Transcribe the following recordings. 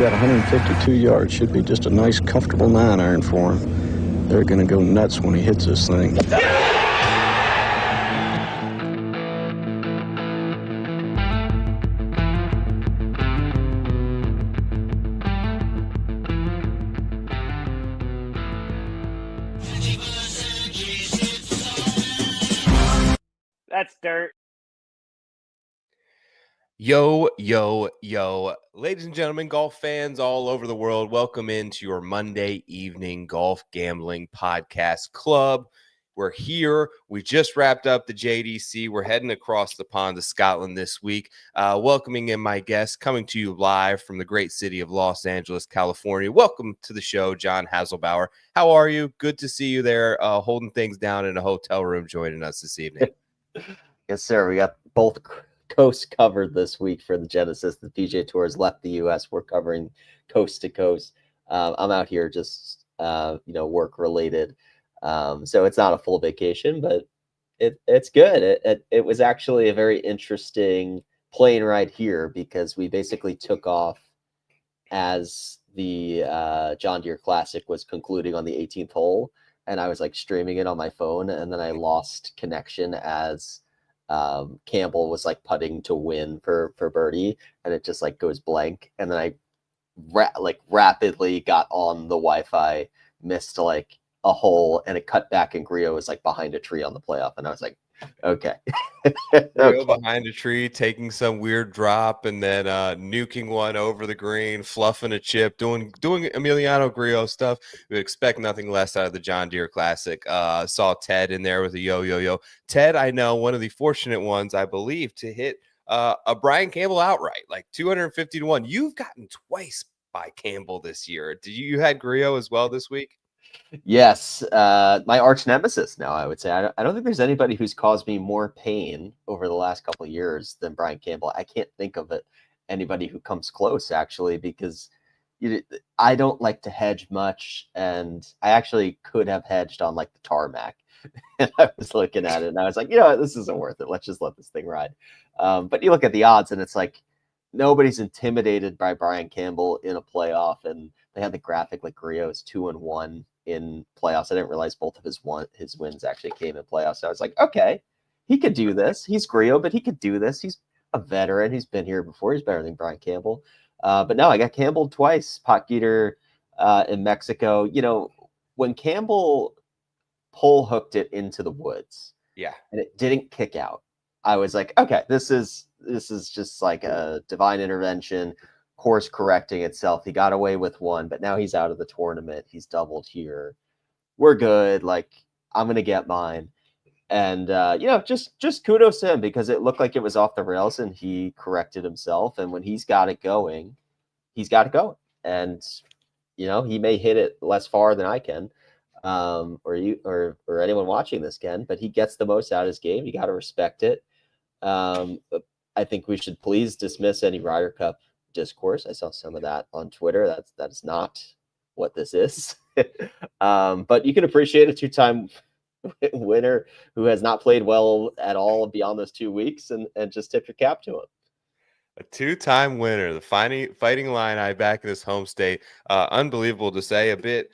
got 152 yards. Should be just a nice, comfortable 9-iron for him. They're going to go nuts when he hits this thing. That's dirt. Yo, yo, yo. Ladies and gentlemen, golf fans all over the world, welcome into your Monday evening golf gambling podcast club. We're here. We just wrapped up the JDC. We're heading across the pond to Scotland this week, welcoming in my guests, coming to you live from the great city of Los Angeles, California. Welcome to the show, John Hasselbauer. How are you? Good to see you there, holding things down in a hotel room, joining us this evening. Yes, sir. We got both coasts covered this week for the Genesis. The PGA Tour has left the U.S. We're covering coast to coast. I'm out here just, work related. So it's not a full vacation, but it's good. It was actually a very interesting plane ride here because we basically took off as the John Deere Classic was concluding on the 18th hole. And I was like streaming it on my phone, and then I lost connection as Campbell was like putting to win for birdie, and it just like goes blank. And then I rapidly got on the Wi-Fi, missed like a hole, and it cut back, and Griot was like behind a tree on the playoff, and I was like, okay. Griot behind a tree, taking some weird drop, and then nuking one over the green, fluffing a chip, doing Emiliano Griot stuff. We would expect nothing less out of the John Deere Classic. Saw Ted in there with a yo. Ted, I know, one of the fortunate ones, I believe, to hit a Brian Campbell outright, like 250-1. You've gotten twice by Campbell this year. Did you had Griot as well this week? Yes, my arch nemesis now, I would say. I don't think there's anybody who's caused me more pain over the last couple of years than Brian Campbell. I can't think of anybody who comes close, actually, because I don't like to hedge much, and I actually could have hedged on like the tarmac. And I was looking at it, and I was like, this isn't worth it. Let's just let this thing ride. But you look at the odds, and it's like nobody's intimidated by Brian Campbell in a playoff, and they had the graphic like Griot's 2-1 in playoffs. I didn't realize both of his wins actually came in playoffs. So I was like, okay, he could do this. He's Griot, but he could do this. He's a veteran. He's been here before. He's better than Brian Campbell. But no, I got Campbell twice. Potgieter in Mexico. When Campbell pole hooked it into the woods, yeah, and it didn't kick out, I was like, okay, this is just like a divine intervention. Course correcting itself. He got away with one, but now he's out of the tournament. He's doubled here. We're good. Like, I'm gonna get mine. And just kudos to him, because it looked like it was off the rails, and he corrected himself. And when he's got it going, he's got it going. And he may hit it less far than I can, or anyone watching this can, but he gets the most out of his game. You got to respect it. I think we should please dismiss any Ryder Cup discourse. I saw some of that on Twitter. That is not what this is. But you can appreciate a two-time winner who has not played well at all beyond those 2 weeks, and just tip your cap to him. A two-time winner, the fighting Illini back in his home state. Unbelievable to say, a bit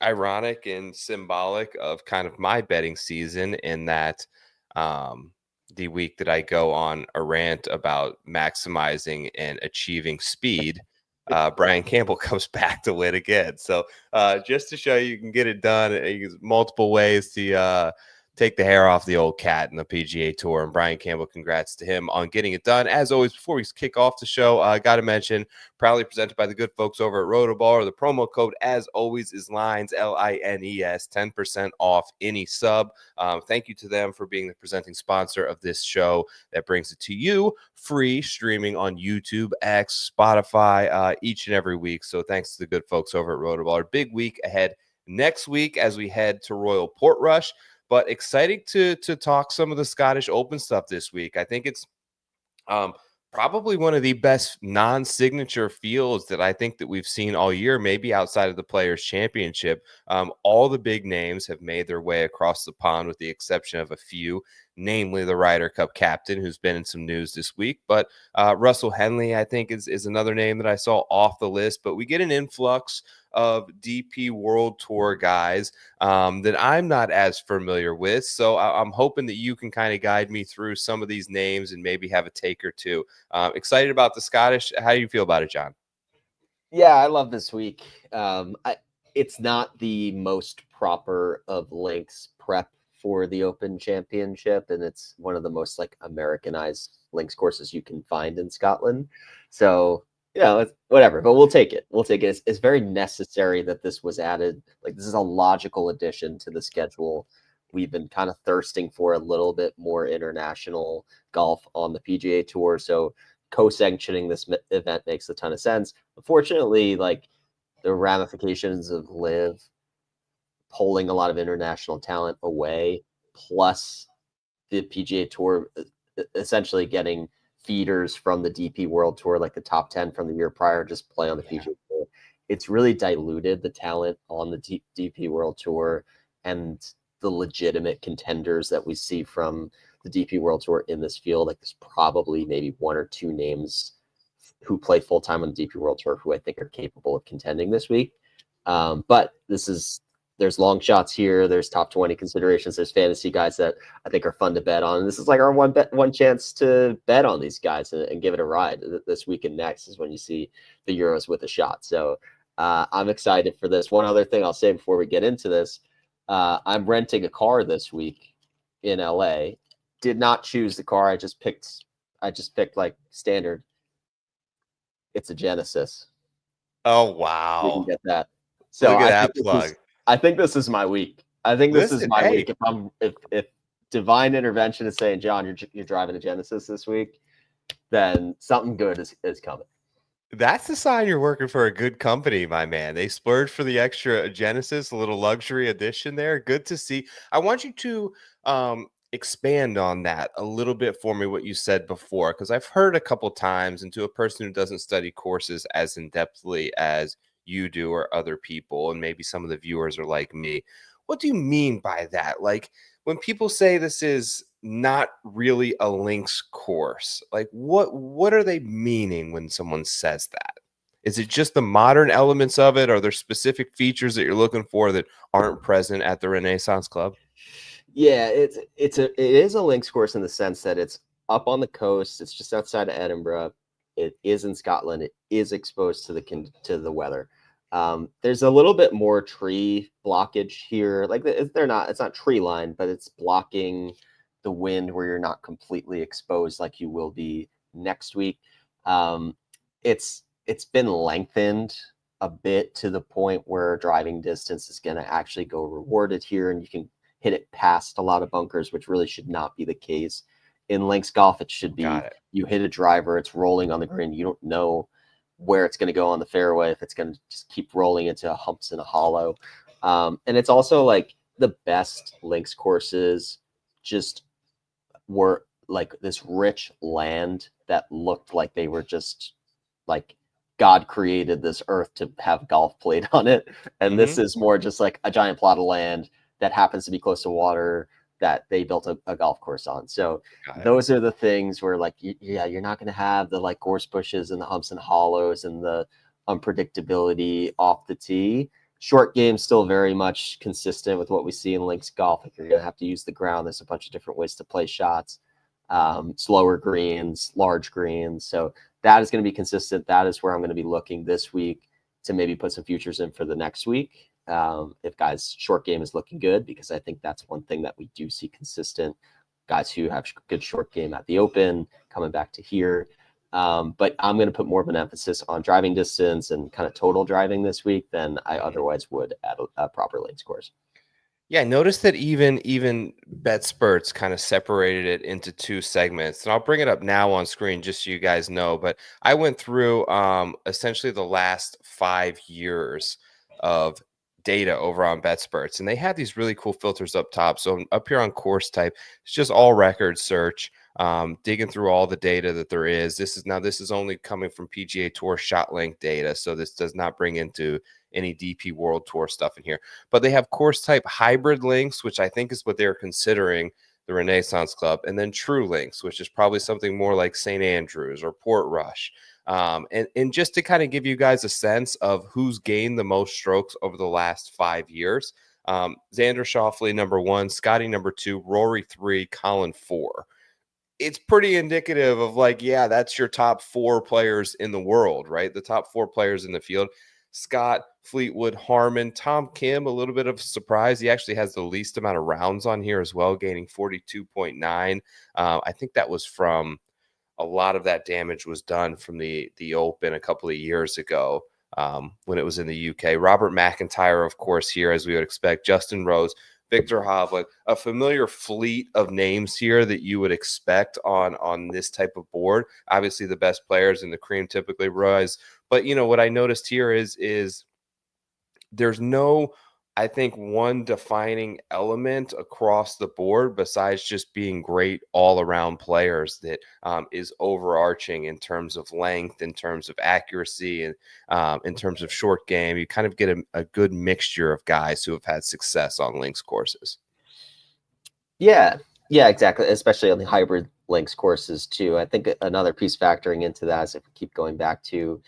ironic and symbolic of kind of my betting season, in that the week that I go on a rant about maximizing and achieving speed, Brian Campbell comes back to win again. So just to show you can get it done, multiple ways to take the hair off the old cat in the PGA Tour. And Brian Campbell, congrats to him on getting it done. As always, before we kick off the show, I got to mention, proudly presented by the good folks over at Rotoballer. The promo code, as always, is LINES, LINES, 10% off any sub. Thank you to them for being the presenting sponsor of this show that brings it to you free, streaming on YouTube, X, Spotify, each and every week. So thanks to the good folks over at Rotoballer. Big week ahead next week as we head to Royal Portrush. But exciting to talk some of the Scottish Open stuff this week. I think it's probably one of the best non-signature fields that I think that we've seen all year, maybe outside of the Players' Championship. All the big names have made their way across the pond with the exception of a few. namely the Ryder Cup captain, who's been in some news this week. But Russell Henley, I think, is another name that I saw off the list. But we get an influx of DP World Tour guys that I'm not as familiar with. So I'm hoping that you can kind of guide me through some of these names and maybe have a take or two. Excited about the Scottish. How do you feel about it, John? Yeah, I love this week. It's not the most proper of links prep for the Open Championship, and it's one of the most like Americanized links courses you can find in Scotland. So it's whatever, but we'll take it. We'll take it. It's very necessary that this was added. Like, this is a logical addition to the schedule. We've been kind of thirsting for a little bit more international golf on the PGA Tour, so co-sanctioning this event makes a ton of sense. Unfortunately, like, the ramifications of LIV pulling a lot of international talent away, plus the PGA Tour essentially getting feeders from the DP World Tour, like the top 10 from the year prior, just play on the PGA Tour. It's really diluted the talent on the DP World Tour and the legitimate contenders that we see from the DP World Tour in this field. Like, there's probably maybe one or two names who play full time on the DP World Tour who I think are capable of contending this week. But there's long shots here. There's top 20 considerations. There's fantasy guys that I think are fun to bet on. And this is like our one chance to bet on these guys and give it a ride. This week and next is when you see the Euros with a shot. So I'm excited for this. One other thing I'll say before we get into this, I'm renting a car this week in LA. Did not choose the car. I just picked like standard. It's a Genesis. Oh, We wow. can get that. So look at that plug. I think this is my week. I think this is my Listen, week. If divine intervention is saying, John, you're driving a Genesis this week, then something good is coming. That's the sign you're working for a good company, my man. They splurged for the extra Genesis, a little luxury edition there. Good to see. I want you to expand on that a little bit for me, what you said before, because I've heard a couple times, and to a person who doesn't study courses as in-depthly as you do or other people, and maybe some of the viewers are like me. What do you mean by that? Like, when people say this is not really a links course, like what are they meaning when someone says that? Is it just the modern elements of it? Are there specific features that you're looking for that aren't present at the Renaissance Club? Yeah, it is a links course in the sense that it's up on the coast. It's just outside of Edinburgh. It is in Scotland. It is exposed to the weather. There's a little bit more tree blockage here. Like, it's not tree line, but it's blocking the wind where you're not completely exposed like you will be next week. It's been lengthened a bit to the point where driving distance is going to actually go rewarded here, and you can hit it past a lot of bunkers, which really should not be the case. In links golf, it should be you hit a driver, it's rolling on the green. You don't know where it's going to go on the fairway, if it's going to just keep rolling into humps in a hollow. And it's also like the best links courses just were like this rich land that looked like they were just like God created this earth to have golf played on it. And this is more just like a giant plot of land that happens to be close to water that they built a golf course on. So those are the things where, like, you're not going to have the like gorse bushes and the humps and hollows and the unpredictability off the tee. Short game still very much consistent with what we see in links golf. Like, you're going to have to use the ground. There's a bunch of different ways to play shots, slower greens, large greens. So that is going to be consistent. That is where I'm going to be looking this week to maybe put some futures in for the next week. If guys' short game is looking good, because I think that's one thing that we do see consistent, guys who have good short game at the Open coming back to here. But I'm going to put more of an emphasis on driving distance and kind of total driving this week than I otherwise would at a proper lane scores. Yeah, notice that even BetSperts kind of separated it into two segments, and I'll bring it up now on screen just so you guys know. But I went through essentially the last 5 years of data over on BetSperts, and they have these really cool filters up top. So up here on course type, it's just all record search, digging through all the data that there is. This is only coming from PGA Tour shot length data, so this does not bring into any DP World Tour stuff in here. But they have course type hybrid links, which I think is what they're considering the Renaissance Club, and then True Links, which is probably something more like St. Andrews or Port Rush. And just to kind of give you guys a sense of who's gained the most strokes over the last 5 years, Xander Schauffele, number 1, Scotty, number 2, Rory, 3, Colin, 4. It's pretty indicative of like, yeah, that's your top 4 players in the world, right? The top 4 players in the field. Scott, Fleetwood, Harmon, Tom Kim, a little bit of a surprise. He actually has the least amount of rounds on here as well, gaining 42.9. I think that was from a lot of that damage was done from the Open a couple of years ago when it was in the UK. Robert McIntyre, of course, here, as we would expect. Justin Rose, Victor Hovland, a familiar fleet of names here that you would expect on this type of board. Obviously, the best players in the cream typically rise. But, you know, what I noticed here is there's no, I think, one defining element across the board besides just being great all-around players that is overarching in terms of length, in terms of accuracy, and in terms of short game. You kind of get a good mixture of guys who have had success on links courses. Yeah, exactly. Especially on the hybrid links courses too. I think another piece factoring into that is if we keep going back to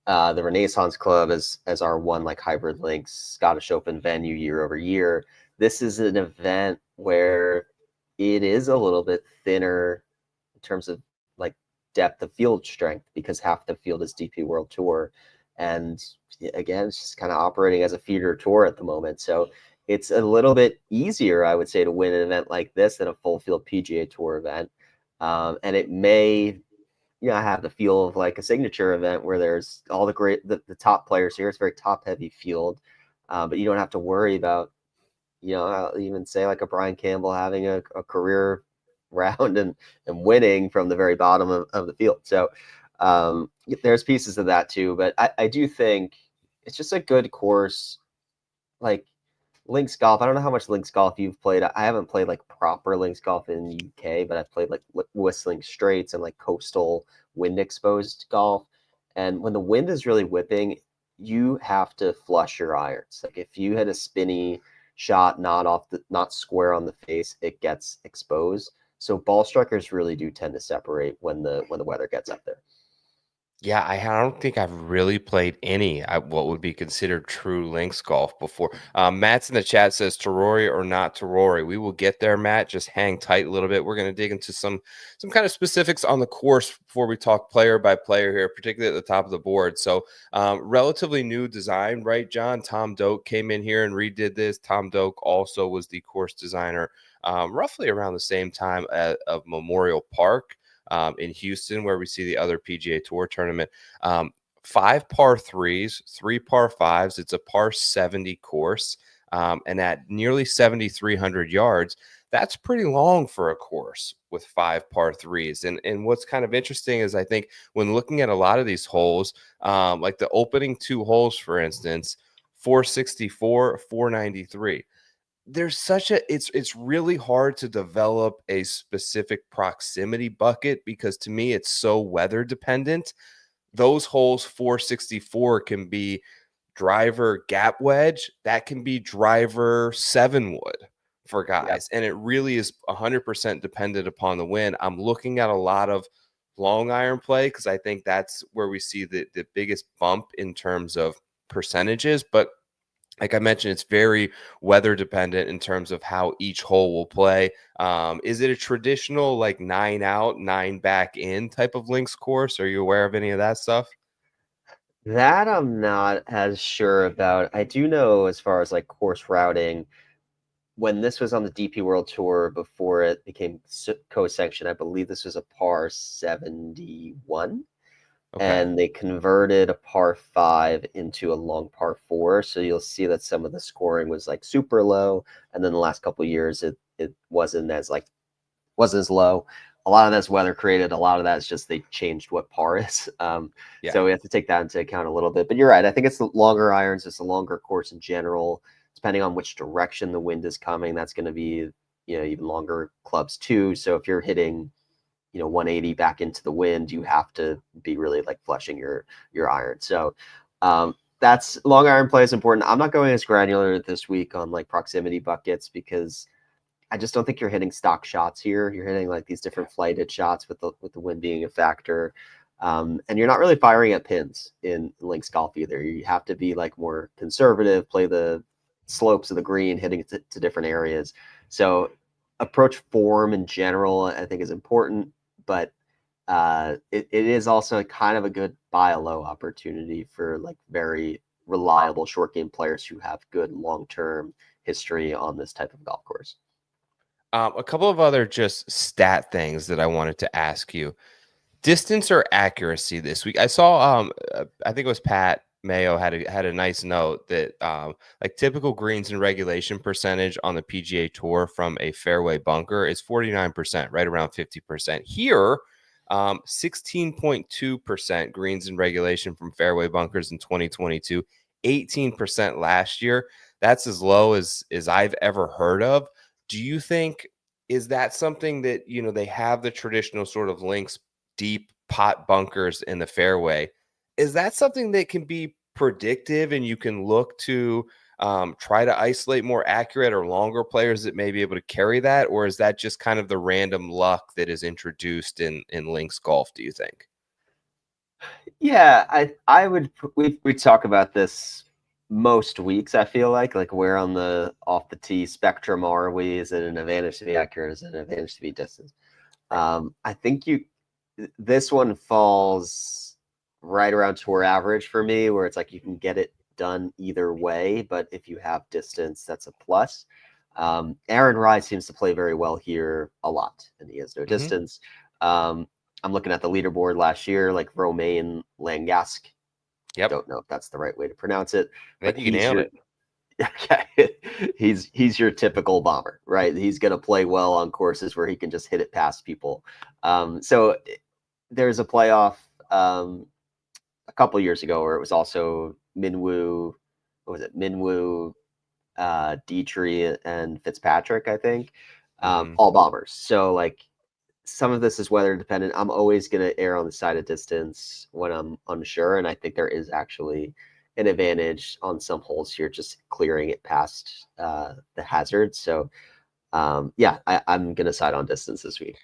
the Renaissance Club as our one like hybrid links Scottish Open venue year over year. This is an event where it is a little bit thinner in terms of like depth of field strength because half the field is DP World Tour. And again, it's just kind of operating as a feeder tour at the moment. So it's a little bit easier, I would say, to win an event like this than a full field PGA Tour event. And it may have the feel of like a signature event where there's all the top players here. It's a very top heavy field, but you don't have to worry about, I'll even say like a Brian Campbell having a career round and winning from the very bottom of the field. So there's pieces of that too, but I do think it's just a good course. Like links golf, I don't know how much links golf you've played. I haven't played like proper links golf in the UK, but I've played like Whistling Straits and like coastal wind exposed golf. And when the wind is really whipping, you have to flush your irons. Like if you hit a spinny shot not square on the face, it gets exposed. So ball strikers really do tend to separate when the weather gets up there. Yeah, I don't think I've really played any what would be considered true links golf before. Matt's in the chat says Terori or not Terori. We will get there, Matt. Just hang tight a little bit. We're going to dig into some kind of specifics on the course before we talk player by player here, particularly at the top of the board. So relatively new design, right, John? Tom Doak came in here and redid this. Tom Doak also was the course designer roughly around the same time of Memorial Park. In Houston, where we see the other PGA Tour tournament. 5 par 3s, 3 par 5s. It's a par 70 course. And at nearly 7,300 yards, that's pretty long for a course with 5 par 3s. And what's kind of interesting is I think when looking at a lot of these holes, like the opening 2 holes, for instance, 464, 493. There's it's really hard to develop a specific proximity bucket because to me it's so weather dependent. Those holes 464 can be driver gap wedge, that can be driver 7 wood for guys. And it really is 100% dependent upon the wind. I'm looking at a lot of long iron play because I think that's where we see the biggest bump in terms of percentages, but like I mentioned, it's very weather dependent in terms of how each hole will play. Is it a traditional like 9 out, 9 back in type of links course? Are you aware of any of that stuff? That I'm not as sure about. I do know as far as like course routing, when this was on the DP World Tour before it became co-sanctioned, I believe this was a par 71. Okay. And they converted a par 5 into a long par 4. So you'll see that some of the scoring was like super low. And then the last couple of years, it wasn't as low. A lot of that's weather created. A lot of that's just they changed what par is. So we have to take that into account a little bit. But you're right. I think it's the longer irons. It's a longer course in general. Depending on which direction the wind is coming, that's going to be even longer clubs too. So if you're hitting 180 back into the wind, you have to be really like flushing your iron. So that's long iron play is important. I'm not going as granular this week on like proximity buckets because I just don't think you're hitting stock shots here. You're hitting like these different flighted shots with the wind being a factor. And you're not really firing at pins in links golf either. You have to be like more conservative, play the slopes of the green, hitting it to different areas. So approach form in general, I think, is important, but it is also kind of a good buy a low opportunity for like very reliable short game players who have good long-term history on this type of golf course. A couple of other just stat things that I wanted to ask you. Distance or accuracy this week? I saw I think it was Pat Mayo had a nice note that like typical greens and regulation percentage on the PGA Tour from a fairway bunker is 49%, right around 50%. Here, 16.2% greens and regulation from fairway bunkers in 2022, 18% last year. That's as low as I've ever heard of. Do you think, is that something that, you know, they have the traditional sort of links deep pot bunkers in the fairway? Is that something that can be predictive and you can look to try to isolate more accurate or longer players that may be able to carry that? Or is that just kind of the random luck that is introduced in links golf, do you think? Yeah, I would, we talk about this most weeks. I feel like where on the off the tee spectrum are we? Is it an advantage to be accurate? Is it an advantage to be distance? I think this one falls right around tour average for me, where it's like you can get it done either way, but if you have distance, that's a plus. Aaron Rai seems to play very well here a lot, and he has no distance. I'm looking at the leaderboard last year, like Romain Langasque. Yep. Don't know if that's the right way to pronounce it. I think you nailed it. Okay. He's your typical bomber, right? He's going to play well on courses where he can just hit it past people. So there's a playoff a couple years ago where it was also Minwoo, what was it? Minwoo, Dietrich, and Fitzpatrick, I think, all bombers. So like some of this is weather dependent. I'm always going to err on the side of distance when I'm unsure, and I think there is actually an advantage on some holes here, just clearing it past the hazard. So yeah, I'm going to side on distance this week.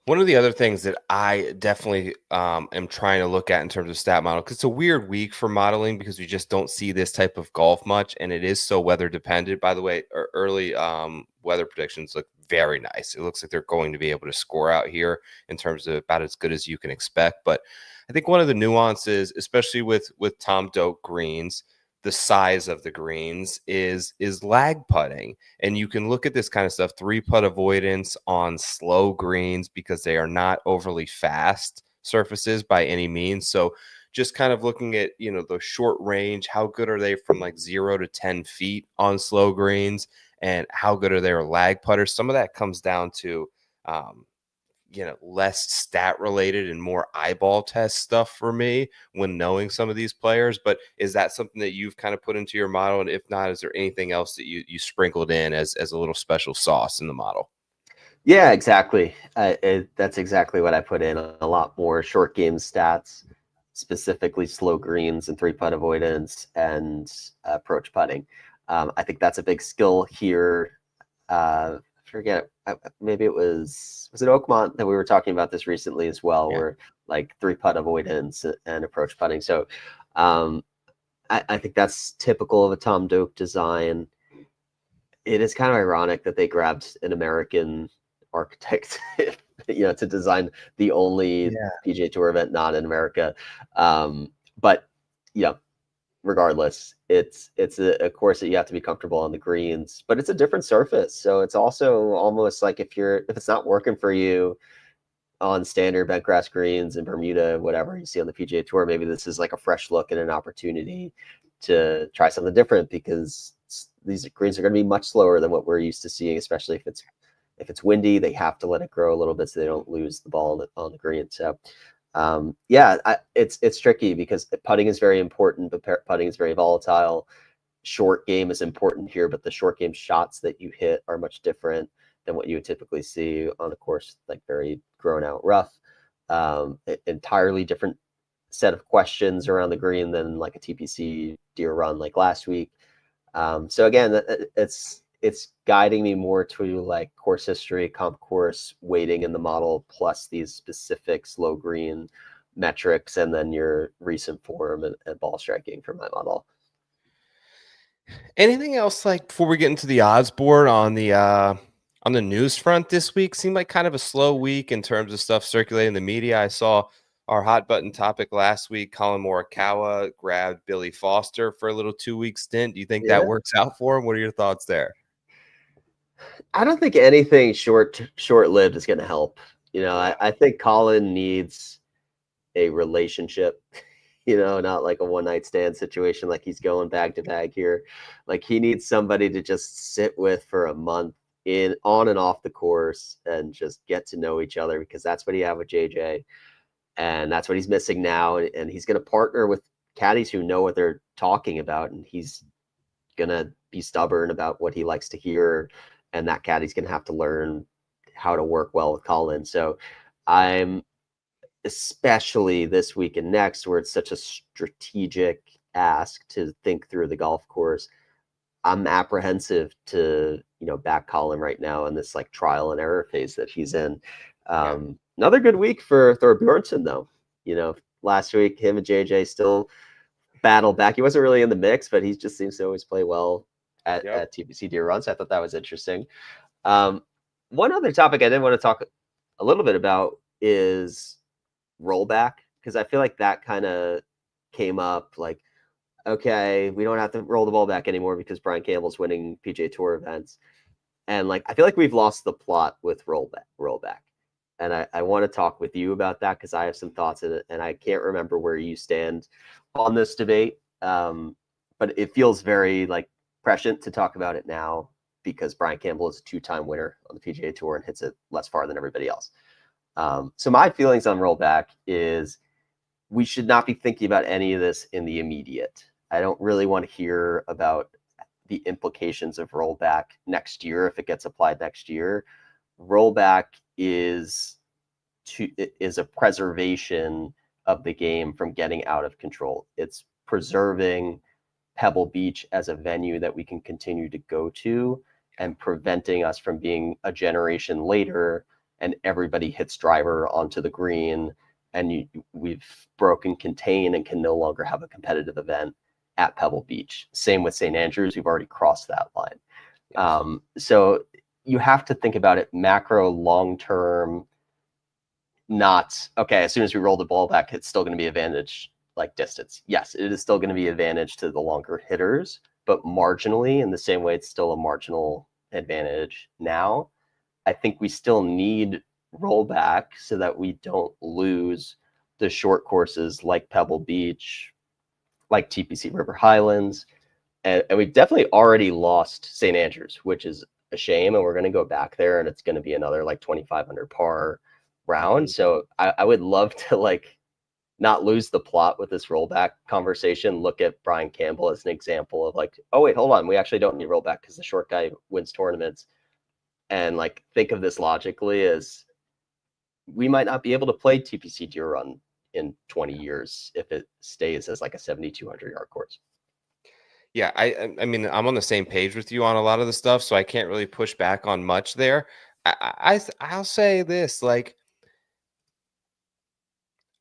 One of the other things that I definitely am trying to look at in terms of stat model, because it's a weird week for modeling because we just don't see this type of golf much, and it is so weather dependent. By the way, early weather predictions look very nice. It looks like they're going to be able to score out here in terms of about as good as you can expect. But I think one of the nuances, especially with Tom Doak greens, the size of the greens is lag putting. And you can look at this kind of stuff, 3-putt avoidance on slow greens because they are not overly fast surfaces by any means. So just kind of looking at, you know, the short range, how good are they from like 0 to 10 feet on slow greens, and how good are their lag putters? Some of that comes down to you know, less stat related and more eyeball test stuff for me when knowing some of these players. But is that something that you've kind of put into your model? And if not, is there anything else that you sprinkled in as a little special sauce in the model? Yeah, exactly. That's exactly what I put in. A lot more short game stats, specifically slow greens and 3-putt avoidance and approach putting. I think that's a big skill here. Forget, maybe it was it Oakmont that we were talking about this recently as well, Yeah. where like 3-putt avoidance and approach putting. So I think that's typical of a Tom Doak design. It is kind of ironic that they grabbed an American architect, you know, to design the only PGA Tour event not in America. But yeah, regardless, it's a course that you have to be comfortable on the greens, but it's a different surface. So it's also almost like if it's not working for you on standard bent grass greens in Bermuda, whatever you see on the PGA Tour, maybe this is like a fresh look and an opportunity to try something different, because these greens are going to be much slower than what we're used to seeing, especially if it's windy. They have to let it grow a little bit so they don't lose the ball on the green. So yeah, it's tricky because putting is very important, but putting is very volatile. Short game is important here, but the short game shots that you hit are much different than what you would typically see on a course like very grown out rough. Entirely different set of questions around the green than like a TPC Deere run like last week. So again, it's it's guiding me more to like course history, comp course weighting in the model, plus these specific slow green metrics, and then your recent form and ball striking for my model. Anything else like before we get into the odds board on the news front this week? Seemed like kind of a slow week in terms of stuff circulating in the media. I saw our hot button topic last week, Colin Morikawa grabbed Billy Foster for a little 2-week stint. Do you think Yeah. that works out for him? What are your thoughts there? I don't think anything short-lived is going to help. You know, I think Colin needs a relationship, you know, not like a one-night stand situation like he's going bag to bag here. Like he needs somebody to just sit with for a month on and off the course and just get to know each other, because that's what he had with JJ. And that's what he's missing now. And he's going to partner with caddies who know what they're talking about. And he's going to be stubborn about what he likes to hear. And that caddy's going to have to learn how to work well with Colin. So I'm, especially this week and next, where it's such a strategic ask to think through the golf course, I'm apprehensive to, you know, back Colin right now in this like trial and error phase that he's in. Another good week for Thor Bjornsson, though. You know, last week, him and JJ still battled back. He wasn't really in the mix, but he just seems to always play well at TPC Deere Run. So I thought that was interesting. One other topic I did want to talk a little bit about is rollback, because I feel like that kind of came up like, okay, we don't have to roll the ball back anymore because Brian Campbell's winning PGA Tour events. And like, I feel like we've lost the plot with rollback. And I want to talk with you about that, because I have some thoughts in it, and I can't remember where you stand on this debate. But it feels very like prescient to talk about it now, because Brian Campbell is a 2-time winner on the PGA Tour and hits it less far than everybody else. So my feelings on rollback is we should not be thinking about any of this in the immediate. I don't really want to hear about the implications of rollback next year if it gets applied next year. Rollback is a preservation of the game from getting out of control. It's preserving Pebble Beach as a venue that we can continue to go to, and preventing us from being a generation later and everybody hits driver onto the green and we've broken contain and can no longer have a competitive event at Pebble Beach. Same with St. Andrews. We've already crossed that line. Yes. So you have to think about it macro, long-term, not, okay, as soon as we roll the ball back, it's still going to be advantage like distance. Yes, it is still going to be advantage to the longer hitters, but marginally, in the same way it's still a marginal advantage now. I think we still need rollback so that we don't lose the short courses like Pebble Beach, like TPC River Highlands. And we've definitely already lost St. Andrews, which is a shame. And we're going to go back there and it's going to be another like 2,500 par round. So I would love to like not lose the plot with this rollback conversation. Look at Brian Campbell as an example of like, oh, wait, hold on. We actually don't need rollback because the short guy wins tournaments. And like, think of this logically as we might not be able to play TPC Deere Run in 20 years if it stays as like a 7,200 yard course. Yeah, I mean, I'm on the same page with you on a lot of the stuff, so I can't really push back on much there. I'll say this, like,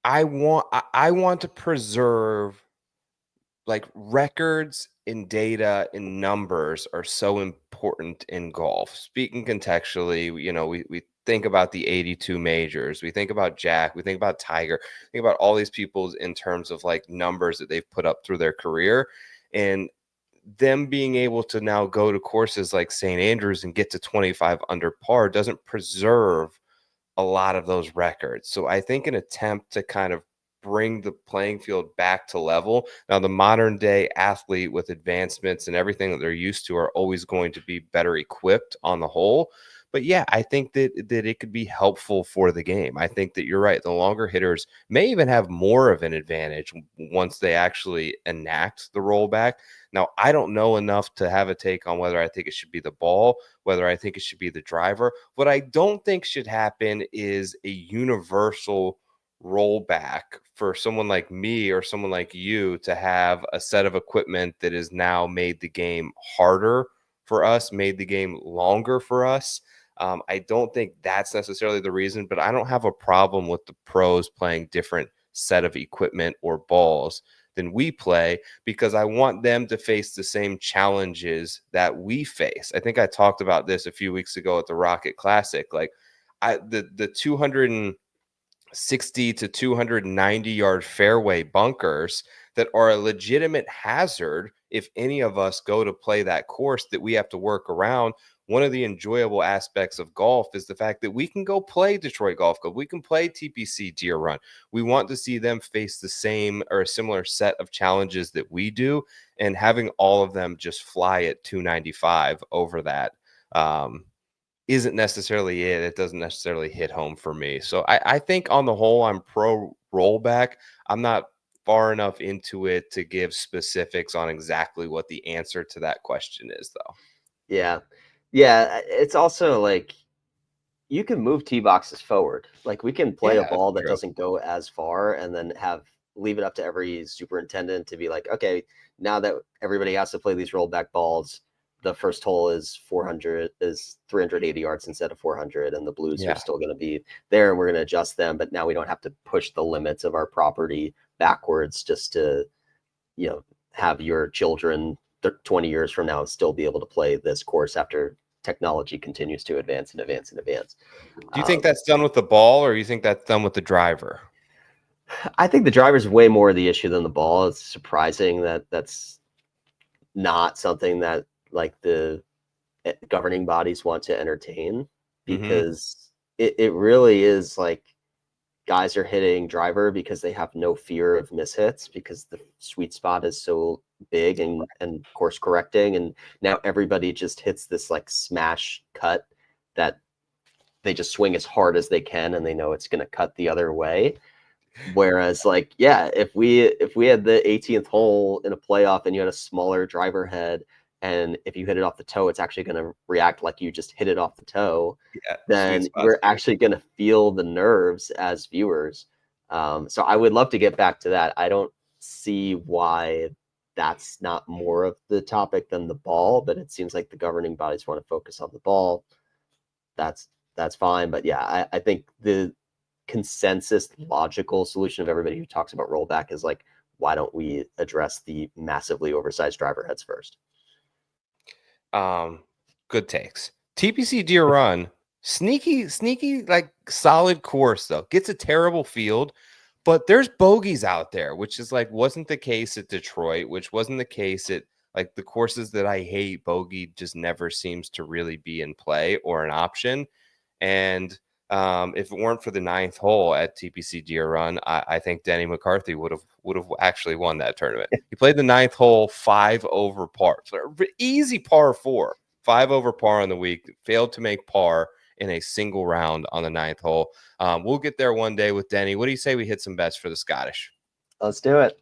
I want to preserve, like, records and data and numbers are so important in golf. Speaking contextually, you know, we think about the 82 majors, we think about Jack, we think about Tiger, think about all these people in terms of like numbers that they've put up through their career, and them being able to now go to courses like St. Andrews and get to 25 under par doesn't preserve a lot of those records. So I think an attempt to kind of bring the playing field back to level. Now, the modern day athlete with advancements and everything that they're used to are always going to be better equipped on the whole. But yeah, I think that it could be helpful for the game. I think that you're right. The longer hitters may even have more of an advantage once they actually enact the rollback. Now, I don't know enough to have a take on whether I think it should be the ball, whether I think it should be the driver. What I don't think should happen is a universal rollback for someone like me or someone like you to have a set of equipment that has now made the game harder for us, made the game longer for us. I don't think that's necessarily the reason, but I don't have a problem with the pros playing different set of equipment or balls than we play, because I want them to face the same challenges that we face. I think I talked about this a few weeks ago at the Rocket Classic. Like the 260 to 290 yard fairway bunkers that are a legitimate hazard if any of us go to play that course that we have to work around. One of the enjoyable aspects of golf is the fact that we can go play Detroit Golf Club. We can play TPC Deere Run. We want to see them face the same or a similar set of challenges that we do, and having all of them just fly at 295 over that isn't necessarily it. It doesn't necessarily hit home for me. So I think on the whole, I'm pro rollback. I'm not far enough into it to give specifics on exactly what the answer to that question is, though. Yeah. Yeah. It's also like you can move tee boxes forward. Like we can play a ball that doesn't go as far and then leave it up to every superintendent to be like, okay, now that everybody has to play these rollback balls, the first hole is 380 yards instead of 400, and the blues are still going to be there, and we're going to adjust them. But now we don't have to push the limits of our property backwards just to, have your children 20 years from now still be able to play this course after technology continues to advance and advance and advance. Do you think that's done with the ball, or you think that's done with the driver? I think the driver's way more the issue than the ball. It's surprising that that's not something that like the governing bodies want to entertain, because it really is like guys are hitting driver because they have no fear of mishits, because the sweet spot is so big and course correcting, and now everybody just hits this like smash cut that they just swing as hard as they can and they know it's going to cut the other way. Whereas like, if we had the 18th hole in a playoff and you had a smaller driver head, and if you hit it off the toe, it's actually going to react like you just hit it off the toe, then we're actually going to feel the nerves as viewers. So I would love to get back to that. I don't see why that's not more of the topic than the ball, but it seems like the governing bodies want to focus on the ball. That's fine. But yeah, I think the consensus logical solution of everybody who talks about rollback is like, why don't we address the massively oversized driver heads first? Good takes. TPC Deere Run, sneaky, like solid course though. Gets a terrible field, but there's bogeys out there, which is like wasn't the case at Detroit, which wasn't the case at like the courses that I hate. Bogey just never seems to really be in play or an option. And if it weren't for the 9th hole at TPC Deere Run, I think Denny McCarthy would have actually won that tournament. He played the 9th hole 5 over par, so easy par 4, 5 over par on the week. Failed to make par in a single round on the 9th hole. We'll get there one day with Denny. What do you say we hit some bets for the Scottish? Let's do it.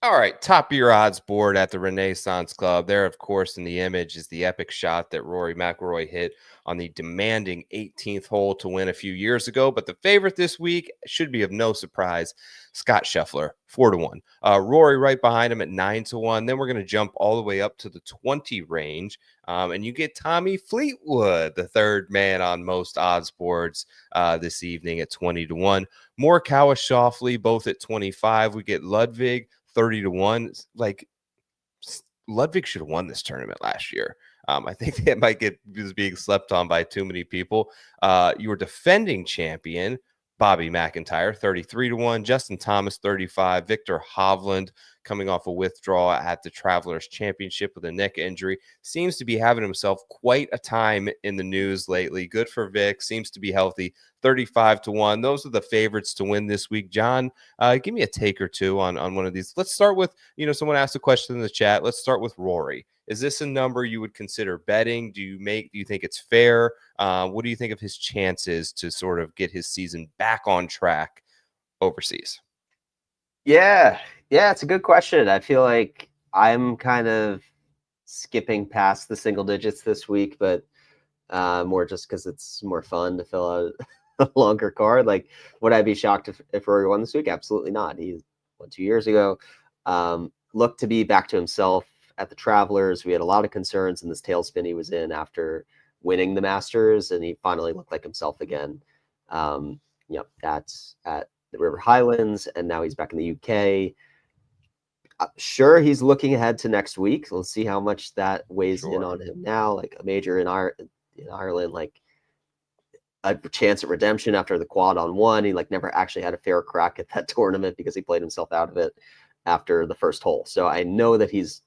All right, top of your odds board at the Renaissance Club. There, of course, in the image is the epic shot that Rory McIlroy hit on the demanding 18th hole to win a few years ago. But the favorite this week should be of no surprise, Scott Scheffler, 4-1. Rory right behind him at 9-1. Then we're going to jump all the way up to the 20 range, and you get Tommy Fleetwood, the third man on most odds boards this evening at 20-1. Morikawa, Schauffele, both at 25. We get Ludwig 30-1. Like Ludwig should have won this tournament last year. I think that might get being slept on by too many people. Your defending champion, Bobby McIntyre, 33-1. Justin Thomas, 35. Victor Hovland, coming off a withdrawal at the Travelers Championship with a neck injury, seems to be having himself quite a time in the news lately. Good for Vic. Seems to be healthy. 35-1. Those are the favorites to win this week. John, give me a take or two on one of these. Let's start with, someone asked a question in the chat. Let's start with Rory. Is this a number you would consider betting? Do you think it's fair? What do you think of his chances to sort of get his season back on track overseas? Yeah, it's a good question. I feel like I'm kind of skipping past the single digits this week, but more just because it's more fun to fill out a longer card. Like, would I be shocked if Rory won this week? Absolutely not. He won 2 years ago. Looked to be back to himself at the Travelers. We had a lot of concerns in this tailspin he was in after winning the Masters, and he finally looked like himself again. That's at the River Highlands, and now he's back in the UK. Sure, he's looking ahead to next week. Let's see how much that weighs in on him now. Like a major in Ireland, like a chance at redemption after the quad on one. He like never actually had a fair crack at that tournament because he played himself out of it after the first hole. So I know that he's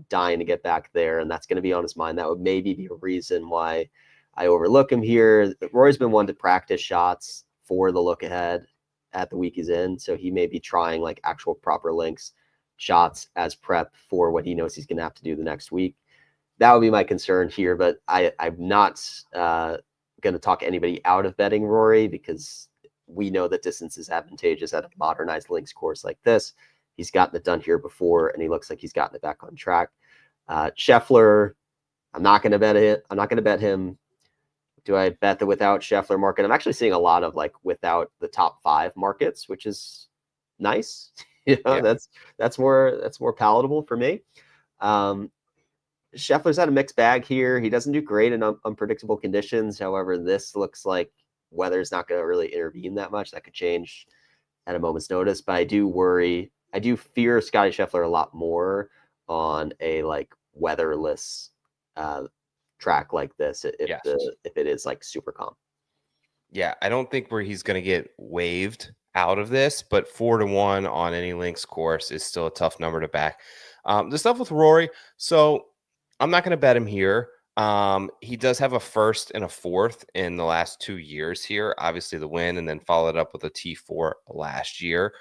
dying to get back there, and that's going to be on his mind. That would maybe be a reason why I overlook him here. Roy's been one to practice shots for the look ahead at the week he's in, so he may be trying like actual proper links shots as prep for what he knows he's going to have to do the next week. That would be my concern here, but I'm not going to talk anybody out of betting Rory because we know that distance is advantageous at a modernized links course like this. He's gotten it done here before, and he looks like he's gotten it back on track. Scheffler, I'm not going to bet it. I'm not going to bet him. Do I bet the without Scheffler market? I'm actually seeing a lot of like without the top 5 markets, which is nice. That's more palatable for me. Scheffler's had a mixed bag here. He doesn't do great in unpredictable conditions. However, this looks like weather's not going to really intervene that much. That could change at a moment's notice. But I do fear Scotty Scheffler a lot more on a like weatherless track like this if it is like super calm. Yeah, I don't think where he's going to get waived out of this, but 4-1 on any links course is still a tough number to back. The stuff with Rory, so I'm not going to bet him here. He does have a first and a fourth in the last 2 years here. Obviously the win, and then followed up with a T4 last year.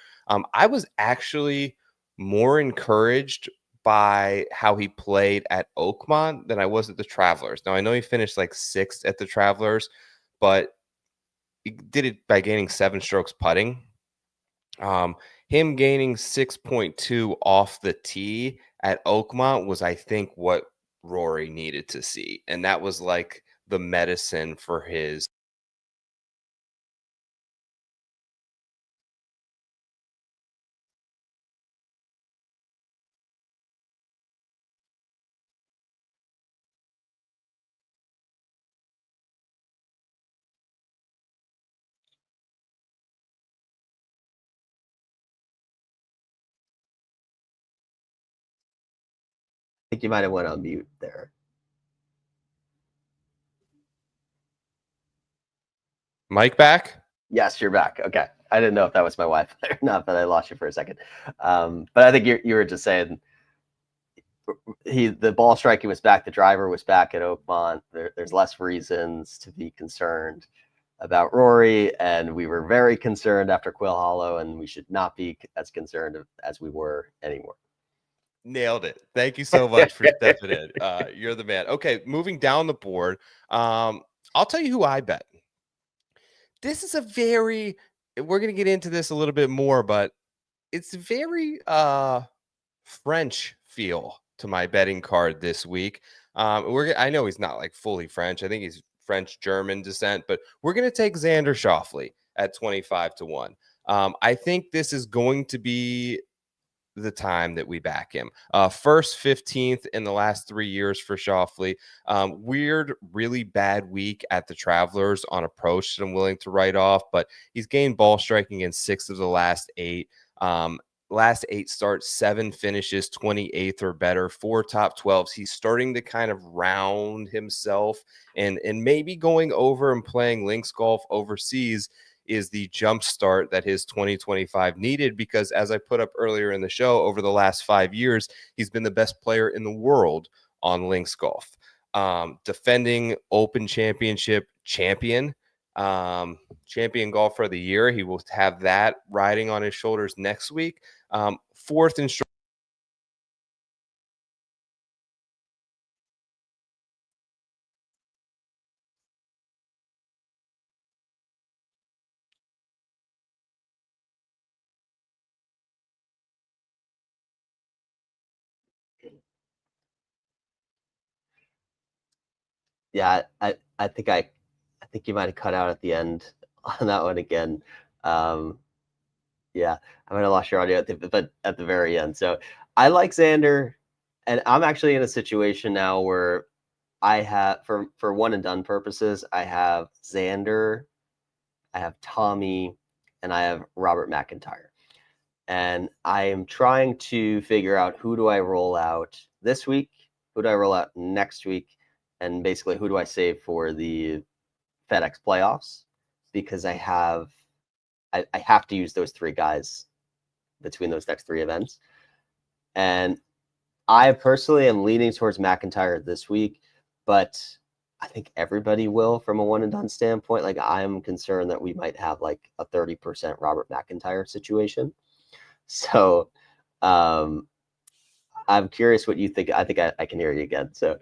I was actually more encouraged by how he played at Oakmont than I was at the Travelers. Now I know he finished like 6th at the Travelers, but he did it by gaining 7 strokes putting. Him gaining 6.2 off the tee at Oakmont was, I think, what Rory needed to see. And that was like the medicine for his. I think you might have went on mute there. Mike back? Yes, you're back. Okay. I didn't know if that was my wife or not, but I lost you for a second. But I think you were just saying the ball striking was back, the driver was back at Oakmont. There's less reasons to be concerned about Rory, and we were very concerned after Quill Hollow, and we should not be as concerned as we were anymore. Nailed it. Thank you so much for stepping in. You're the man. Okay, moving down the board. I'll tell you who I bet. This is we're going to get into this a little bit more, but it's very French feel to my betting card this week. I know he's not like fully French. I think he's French German descent, but we're going to take Xander Schauffele at 25-1. I think this is going to be the time that we back him. First 15th in the last 3 years for Schauffele. Weird, really bad week at the Travelers on approach that I'm willing to write off, but he's gained ball striking in 6 of the last 8. Last 8 starts, 7 finishes, 28th or better, 4 top 12s. He's starting to kind of round himself, and maybe going over and playing links golf overseas is the jump start that his 2025 needed, because as I put up earlier in the show, over the last 5 years, he's been the best player in the world on links golf. Defending Open Championship champion, champion golfer of the year. He will have that riding on his shoulders next week. 4th in strokes. Yeah, I think you might have cut out at the end on that one again. Yeah, I might have lost your audio but at the very end. So I like Xander, and I'm actually in a situation now where I have for one and done purposes, I have Xander, I have Tommy, and I have Robert McIntyre. And I am trying to figure out who do I roll out this week, who do I roll out next week, and basically who do I save for the FedEx playoffs, because I have to use those three guys between those next three events. And I personally am leaning towards McIntyre this week, but I think everybody will from a one and done standpoint. Like, I'm concerned that we might have like a 30% Robert McIntyre situation. So I'm curious what you think. I think I can hear you again. So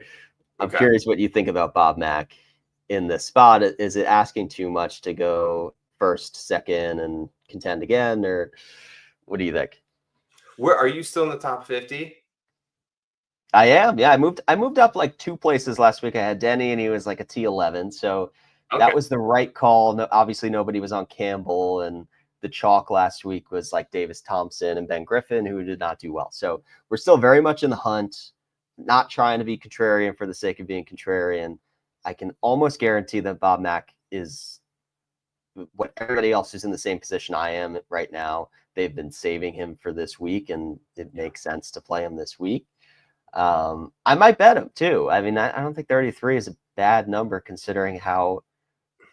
I'm curious what you think about Bob Mack in this spot. Is it asking too much to go first, second, and contend again, or what do you think? Where are you still in the top 50? I am. Yeah, I moved up like 2 places last week. I had Denny, and he was like a T11. So that was the right call. No, obviously, nobody was on Campbell, and the chalk last week was like Davis Thompson and Ben Griffin, who did not do well. So we're still very much in the hunt, not trying to be contrarian for the sake of being contrarian. I can almost guarantee that Bob Mack is what everybody else who's in the same position I am right now. They've been saving him for this week, and it makes sense to play him this week. I might bet him too. I mean, I don't think 33 is a bad number considering how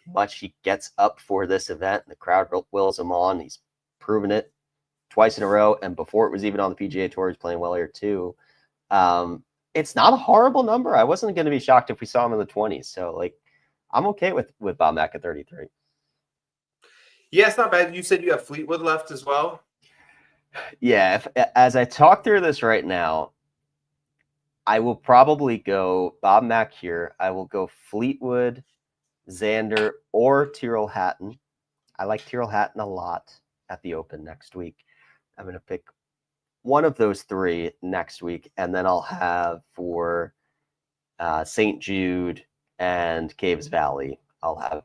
much he gets up for this event. The crowd wills him on. He's proven it twice in a row, and before it was even on the PGA Tour, he's playing well here too. It's not a horrible number. I wasn't going to be shocked if we saw him in the 20s. So, like, I'm okay with Bob Mack at 33. Yeah, it's not bad. You said you have Fleetwood left as well? Yeah, as I talk through this right now, I will probably go Bob Mack here. I will go Fleetwood, Xander, or Tyrrell Hatton. I like Tyrrell Hatton a lot at the Open next week. I'm going to pick one of those three next week, and then I'll have for St. Jude and Caves Valley, I'll have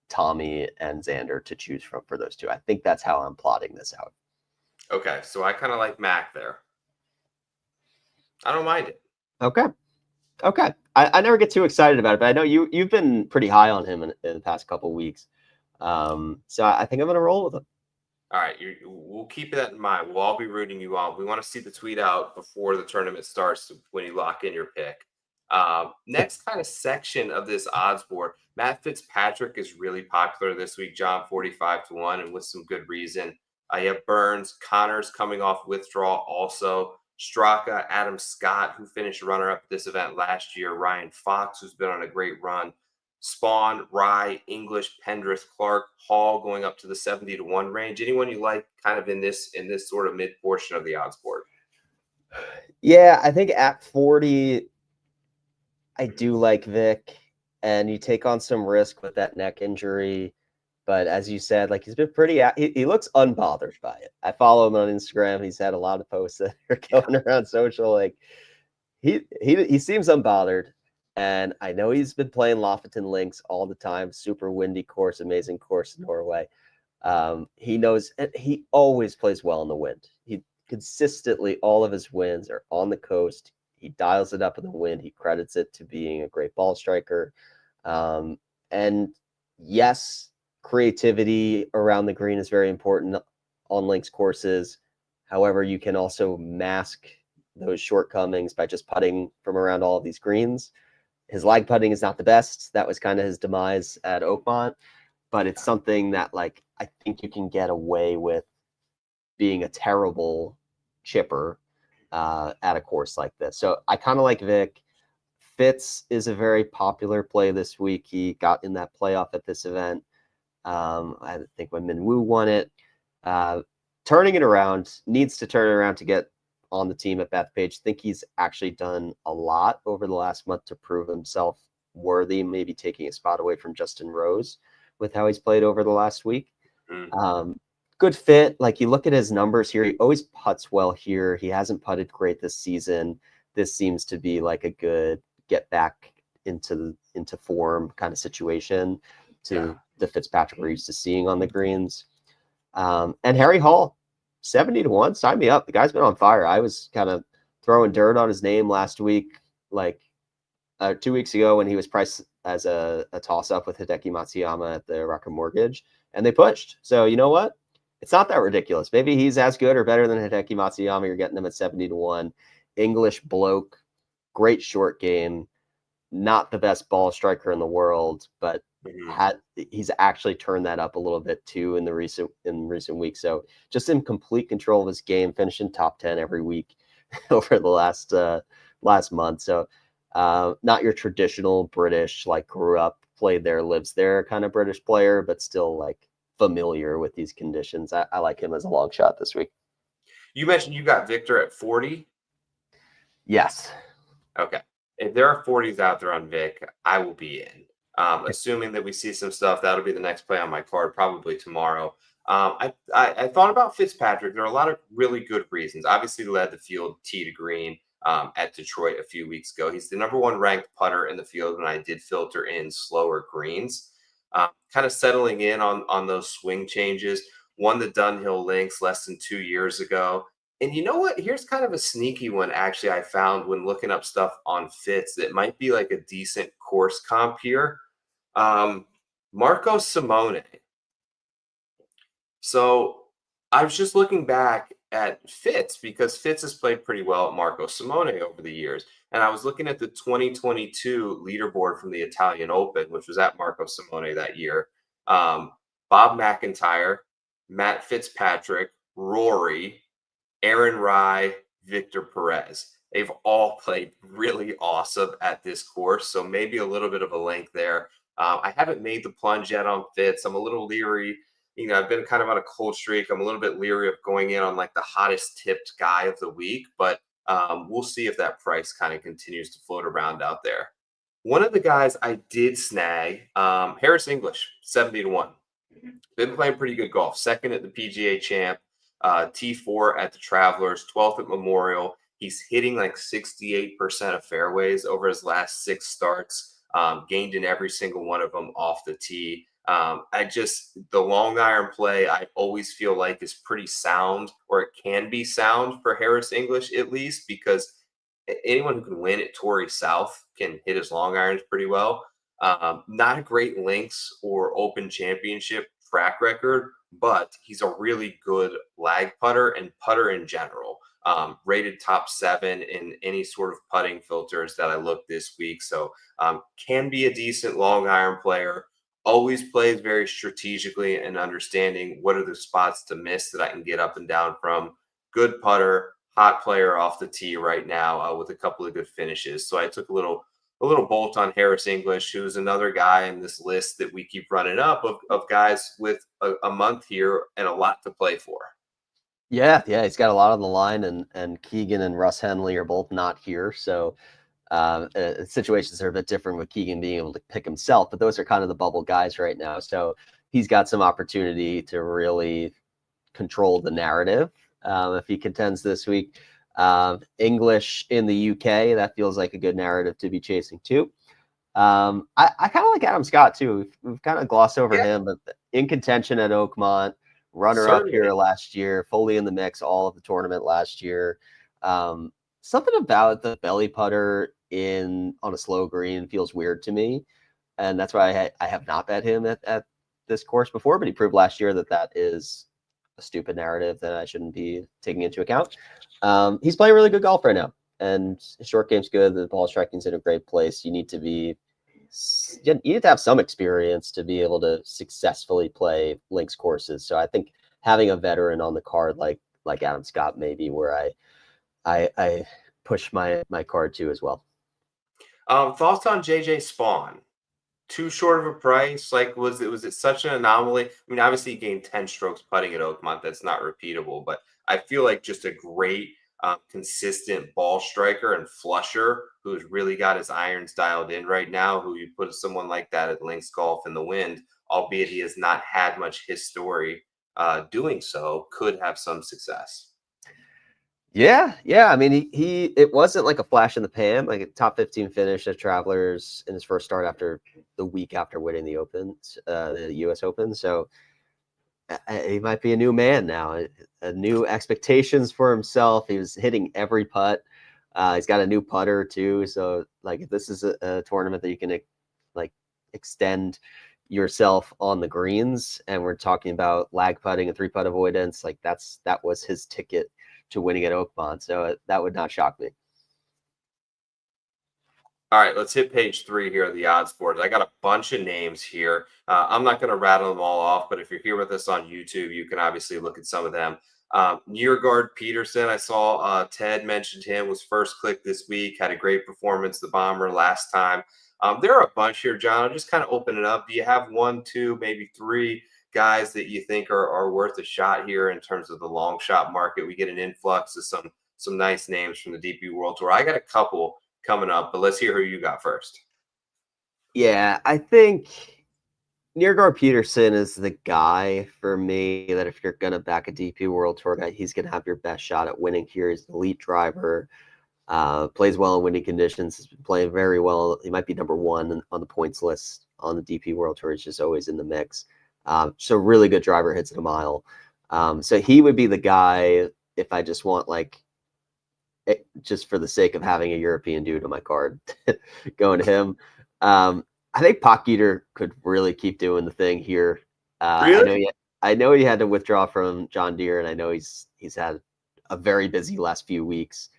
Tommy and Xander to choose from for those two. I think that's how I'm plotting this out. Okay, so I kind of like Mac there. I don't mind it. Okay. I never get too excited about it, but I know you've been pretty high on him in the past couple of weeks. So I think I'm going to roll with him. All right, we'll keep that in mind. We'll all be rooting you on. We want to see the tweet out before the tournament starts when you lock in your pick. Next kind of section of this odds board, Matt Fitzpatrick is really popular this week, John, 45-1, and with some good reason. You have Burns, Connors coming off withdrawal also. Straka, Adam Scott, who finished runner-up at this event last year. Ryan Fox, who's been on a great run. Spawn, Rye, English, Pendrith, Clark, Hall going up to the 70-1 range. Anyone you like kind of in this sort of mid portion of the odds board? Yeah, I think at 40, I do like Vic, and you take on some risk with that neck injury. But as you said, like, he's been pretty, he looks unbothered by it. I follow him on Instagram. He's had a lot of posts that are going around social. Like, he seems unbothered. And I know he's been playing Lofoten Links all the time. Super windy course, amazing course in Norway. He knows, and he always plays well in the wind. He consistently, all of his wins are on the coast. He dials it up in the wind. He credits it to being a great ball striker. And yes, creativity around the green is very important on links courses. However, you can also mask those shortcomings by just putting from around all of these greens. His lag putting is not the best. That was kind of his demise at Oakmont, but it's something that, like, I think you can get away with being a terrible chipper at a course like this. So I kind of like Vic. Fitz is a very popular play this week. He got in that playoff at this event. I think when Minwoo won it. Turning it around, needs to turn it around to get on the team at Bethpage. Think he's actually done a lot over the last month to prove himself worthy, maybe taking a spot away from Justin Rose with how he's played over the last week. Good fit. Like, you look at his numbers here, he always putts well here. He hasn't putted great this season. This seems to be like a good get back into form kind of situation. to the Fitzpatrick we're used to seeing on the greens. And Harry Hall, 70-1. Sign me up. The guy's been on fire. I was kind of throwing dirt on his name last week, like 2 weeks ago when he was priced as a toss-up with Hideki Matsuyama at the Rocket Mortgage, and they pushed. So you know what? It's not that ridiculous. Maybe he's as good or better than Hideki Matsuyama. You're getting him at 70-1. English bloke, great short game, not the best ball striker in the world, but he's actually turned that up a little bit too in recent weeks. So just in complete control of his game, finishing top 10 every week over the last month. So not your traditional British, like grew up, played there, lives there kind of British player, but still like familiar with these conditions. I like him as a long shot this week. You mentioned you got Victor at 40. Yes. Okay. If there are 40s out there on Vic, I will be in. Assuming that we see some stuff, that'll be the next play on my card, probably tomorrow. I thought about Fitzpatrick. There are a lot of really good reasons. Obviously, he led the field tee to green at Detroit a few weeks ago. He's the number 1 ranked putter in the field when I did filter in slower greens. Kind of settling in on those swing changes. Won the Dunhill Links less than 2 years ago. And you know what? Here's kind of a sneaky one, actually, I found when looking up stuff on Fitz that might be like a decent course comp here. Marco Simone. So I was just looking back at Fitz because Fitz has played pretty well at Marco Simone over the years. And I was looking at the 2022 leaderboard from the Italian Open, which was at Marco Simone that year. Bob McIntyre, Matt Fitzpatrick, Rory, Aaron Rai, Victor Perez. They've all played really awesome at this course. So maybe a little bit of a link there. I haven't made the plunge yet on Fitz. I'm a little leery. You know, I've been kind of on a cold streak. I'm a little bit leery of going in on like the hottest tipped guy of the week, but we'll see if that price kind of continues to float around out there. One of the guys I did snag, Harris English, 70-1. Been playing pretty good golf. Second at the PGA Champ, T4 at the Travelers, 12th at Memorial. He's hitting like 68% of fairways over his last 6 starts. Gained in every single one of them off the tee. The long iron play, I always feel like is pretty sound, or it can be sound for Harris English at least, because anyone who can win at Torrey South can hit his long irons pretty well. Not a great links or Open Championship track record, but he's a really good lag putter and putter in general. Rated top 7 in any sort of putting filters that I looked this week. So can be a decent long iron player. Always plays very strategically and understanding what are the spots to miss that I can get up and down from. Good putter, hot player off the tee right now with a couple of good finishes. So I took a little bolt on Harris English, who's another guy in this list that we keep running up of guys with a month here and a lot to play for. Yeah, he's got a lot on the line, and Keegan and Russ Henley are both not here, so situations are a bit different with Keegan being able to pick himself, but those are kind of the bubble guys right now. So he's got some opportunity to really control the narrative if he contends this week. English in the UK, that feels like a good narrative to be chasing too. I kind of like Adam Scott too. We've kind of glossed over him, but in contention at Oakmont, runner-up here last year, fully in the mix all of the tournament last year. Something about the belly putter on a slow green feels weird to me, and that's why I have not bet him at this course before, but he proved last year that is a stupid narrative that I shouldn't be taking into account. He's playing really good golf right now, and his short game's good. The ball striking's in a great place. You need to have some experience to be able to successfully play links courses. So I think having a veteran on the card like Adam Scott may be where I push my card to as well. Thoughts on JJ Spawn? Too short of a price? Like, was it such an anomaly? I mean, obviously he gained 10 strokes putting at Oakmont. That's not repeatable, but I feel like just a great consistent ball striker and flusher who's really got his irons dialed in right now, who you put someone like that at links golf in the wind, albeit he has not had much history doing so, could have some success. Yeah. I mean, he it wasn't like a flash in the pan, like a top 15 finish at Travelers in his first start after the week after winning the the U.S. Open. So he might be a new man now, a new expectations for himself. He was hitting every putt. He's got a new putter too. So like, if this is a tournament that you can like extend yourself on the greens, and we're talking about lag putting and 3-putt avoidance, like that was his ticket to winning at Oakmont. So that would not shock me. All right, let's hit page 3 here of the odds board. I got a bunch of names here. I'm not going to rattle them all off, but if you're here with us on YouTube, you can obviously look at some of them. Niergaard Peterson, I saw Ted mentioned him, was first click this week, had a great performance, the bomber last time. There are a bunch here, John. I'll just kind of open it up. Do you have 1, 2, maybe 3 guys that you think are worth a shot here in terms of the long shot market? We get an influx of some nice names from the DP World Tour. I got a couple coming up, but let's hear who you got first. Yeah, I think Niergaard Peterson is the guy for me that if you're going to back a DP World Tour guy, he's going to have your best shot at winning here. He's an elite driver, plays well in windy conditions, has been playing very well. He might be number 1 on the points list on the DP World Tour. He's just always in the mix. So really good driver, hits it a mile. So he would be the guy if I just want just for the sake of having a European dude on my card, going to him. I think Pockgeter could really keep doing the thing here. Really? I know he had to withdraw from John Deere, and I know he's had a very busy last few weeks.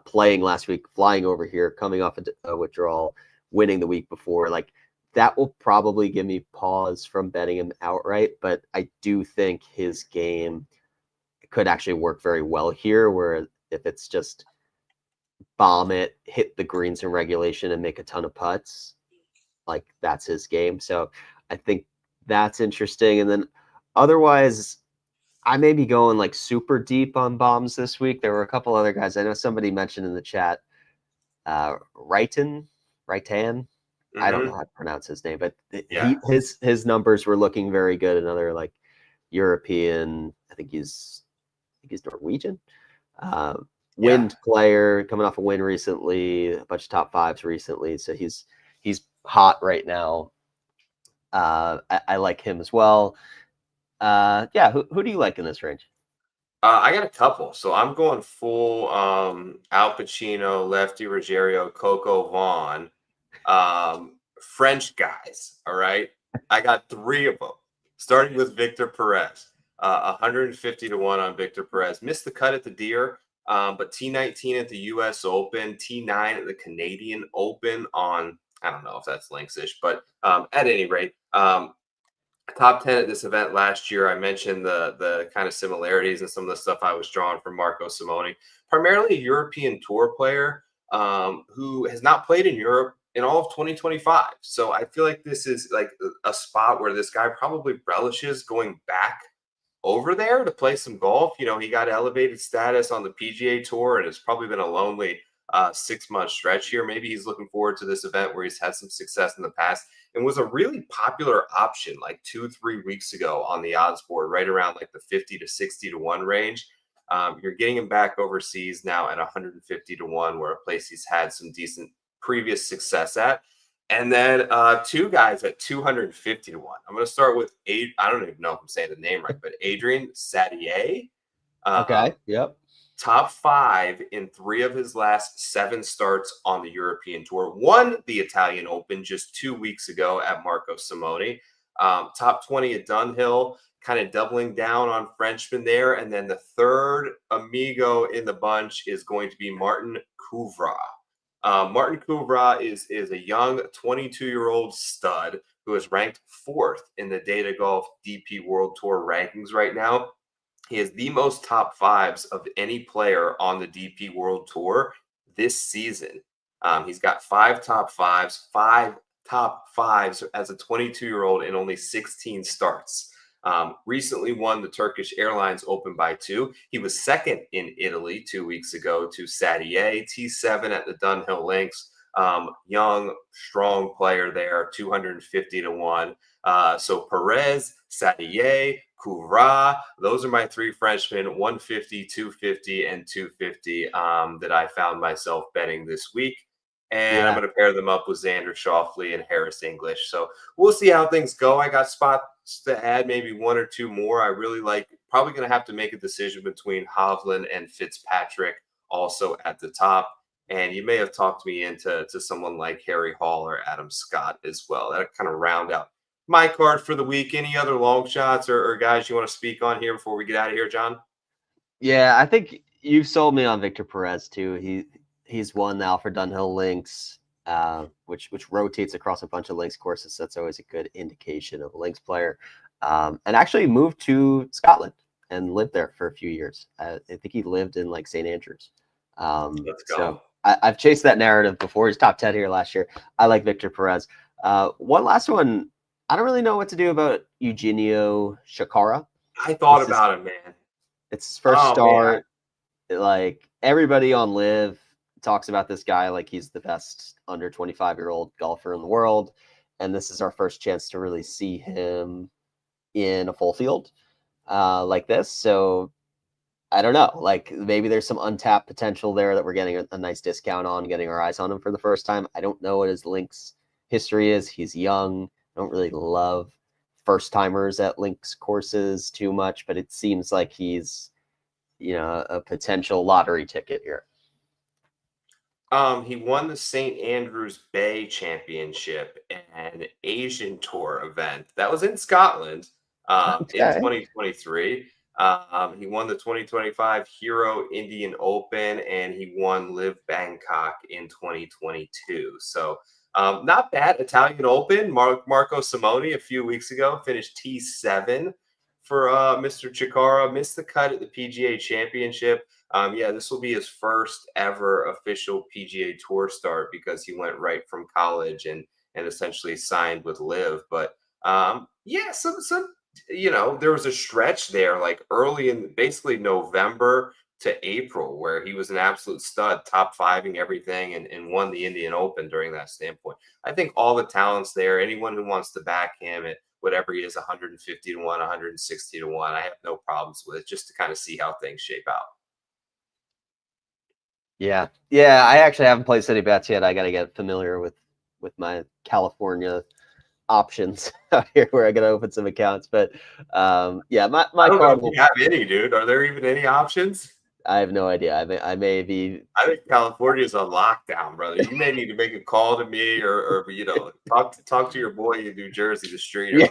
Playing last week, flying over here, coming off a withdrawal, winning the week before. Like, that will probably give me pause from betting him outright, but I do think his game could actually work very well here, where if it's just bomb it, hit the greens in regulation, and make a ton of putts, like that's his game. So I think that's interesting. And then otherwise, I may be going like super deep on bombs this week. There were a couple other guys. I know somebody mentioned in the chat, Raitan. I don't know how to pronounce his name, but Yeah. his numbers were looking very good. Another like European, I think he's Norwegian. Wind player, coming off a win recently, a bunch of top 5s recently. So he's hot right now. I like him as well. Yeah, who do you like in this range? I got a couple. So I'm going full Al Pacino, Lefty Ruggiero, Coco Vaughn, French guys. All right. I got 3 of them, starting with Victor Perez. 150 to 1 on Victor Perez. Missed the cut at the Deere, but T19 at the US Open, T9 at the Canadian Open on, I don't know if that's Links-ish, but at any rate, top 10 at this event last year. I mentioned the kind of similarities and some of the stuff I was drawing from Marco Simoni, primarily a European Tour player who has not played in Europe in all of 2025. So I feel like this is like a spot where this guy probably relishes going back over there to play some golf. You know, he got elevated status on the PGA Tour, and it's probably been a lonely 6-month stretch here. Maybe he's looking forward to this event where he's had some success in the past and was a really popular option like 2-3 weeks ago on the odds board, right around like the 50 to 60 to 1 range. You're getting him back overseas now at 150 to 1, where a place he's had some decent previous success at. And then 2 guys at 250 to 1. I'm going to start with I don't even know if I'm saying the name right, but Adrian Sadier. Okay. Yep. Top 5 in 3 of his last 7 starts on the European Tour. Won the Italian Open just 2 weeks ago at Marco Simoni. Top 20 at Dunhill, kind of doubling down on Frenchman there. And then the third amigo in the bunch is going to be Martin Couvra. Martin Couvra is a young 22-year-old stud who is ranked 4th in the Data Golf DP World Tour rankings right now. He has the most top 5s of any player on the DP World Tour this season. He's got 5 top 5s, 5 top 5s as a 22-year-old in only 16 starts. Recently won the Turkish Airlines Open by 2. He was second in Italy 2 weeks ago to Sadier, T7 at the Dunhill Links. Young, strong player there, 250 to 1. So Perez, Sadier, Couvra, those are my three Frenchmen, 150, 250, and 250 that I found myself betting this week. And I'm Yeah. going to pair them up with Xander Schauffele and Harris English. So we'll see how things go. I got spots to add, maybe one or two more. I really like, probably going to have to make a decision between Hovland and Fitzpatrick also at the top. And you may have talked me into someone like Harry Hall or Adam Scott as well. That kind of round out my card for the week. Any other long shots or guys you want to speak on here before we get out of here, John? Yeah, I think you've sold me on Victor Perez too. He's won the Alfred Dunhill Links, which rotates across a bunch of links courses. So that's always a good indication of a links player. And actually moved to Scotland and lived there for a few years. I think he lived in like St. Andrews. Let's go. So I've chased that narrative before. He's top 10 here last year. I like Victor Perez. One last one. I don't really know what to do about Eugenio Shakara. I thought about it, man. It's his first start. Man. Like everybody on Live talks about this guy like he's the best under 25-year-old golfer in the world. And this is our first chance to really see him in a full field like this. So I don't know. Like maybe there's some untapped potential there that we're getting a nice discount on, getting our eyes on him for the first time. I don't know what his links history is. He's young. I don't really love first timers at links courses too much, but it seems like he's, a potential lottery ticket here. He won the St. Andrews Bay Championship and Asian Tour event. That was in Scotland in 2023. He won the 2025 Hero Indian Open and he won Live Bangkok in 2022. So not bad. Italian Open. Marco Simoni a few weeks ago finished T7 for Mr. Chikara. Missed the cut at the PGA Championship. This will be his first ever official PGA Tour start because he went right from college and essentially signed with Live. But there was a stretch there like early in basically November to April where he was an absolute stud, top fiving everything and won the Indian Open during that standpoint. I think all the talent's there. Anyone who wants to back him at whatever he is, 150 to 1, 160 to 1, I have no problems with it, just to kind of see how things shape out. Yeah. I actually haven't placed any bets yet. I got to get familiar with my California options out here where I got to open some accounts. But my I don't card know if you have any, dude. Are there even any options? I have no idea. I may be. I think California is on lockdown, brother. You may need to make a call to me or talk to your boy in New Jersey, the street.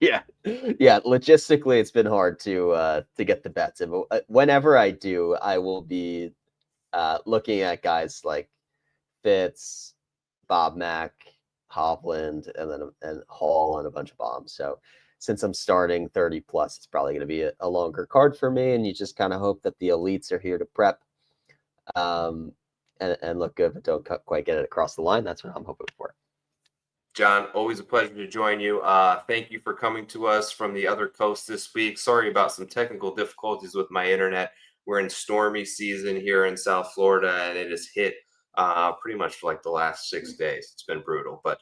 Yeah. Logistically, it's been hard to get the bets in. But whenever I do, I will be looking at guys like Fitz, Bob Mack, Hovland, and Hall and a bunch of bombs. So since I'm starting 30 plus, it's probably going to be a longer card for me. And you just kind of hope that the elites are here to prep and look good, but don't quite get it across the line. That's what I'm hoping for. John, always a pleasure to join you. Thank you for coming to us from the other coast this week. Sorry about some technical difficulties with my internet. We're in stormy season here in South Florida, and it has hit pretty much for like the last 6 days. It's been brutal. But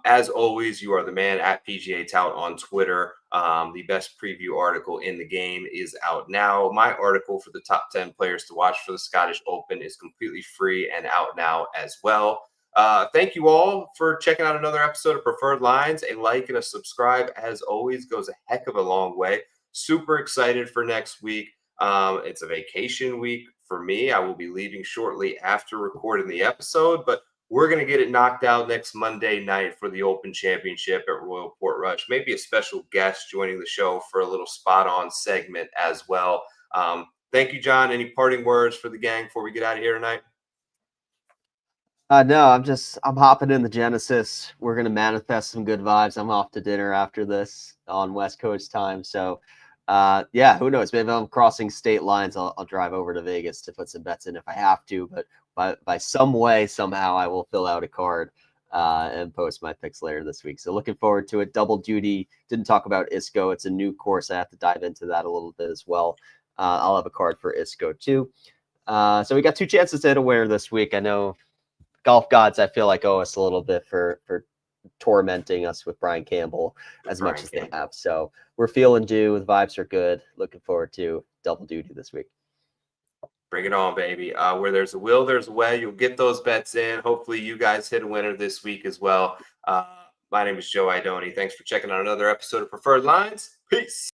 as always, you are the man at PGA Tout on Twitter. The best preview article in the game is out now. My article for the top 10 players to watch for the Scottish Open is completely free and out now as well. Thank you all for checking out another episode of Preferred Lines. A like and a subscribe, as always, goes a heck of a long way. Super excited for next week. It's a vacation week for me. I will be leaving shortly after recording the episode, but we're going to get it knocked out next Monday night for the Open Championship at Royal Portrush. Maybe a special guest joining the show for a little spot-on segment as well. Thank you, John. Any parting words for the gang before we get out of here tonight? No, I'm hopping in the Genesis. We're going to manifest some good vibes. I'm off to dinner after this on West Coast time. So, who knows? Maybe I'm crossing state lines. I'll drive over to Vegas to put some bets in if I have to. But by some way, somehow, I will fill out a card and post my picks later this week. So looking forward to it. Double duty. Didn't talk about ISCO. It's a new course. I have to dive into that a little bit as well. I'll have a card for ISCO too. So we got 2 chances to hit a winner this week. I know golf gods, I feel like, owe us a little bit for tormenting us with Brian Campbell as much as they have. So we're feeling due. The vibes are good. Looking forward to double duty this week. Bring it on, baby. Where there's a will, there's a way. You'll get those bets in. Hopefully you guys hit a winner this week as well. My name is Joe Idoni. Thanks for checking out another episode of Preferred Lines. Peace.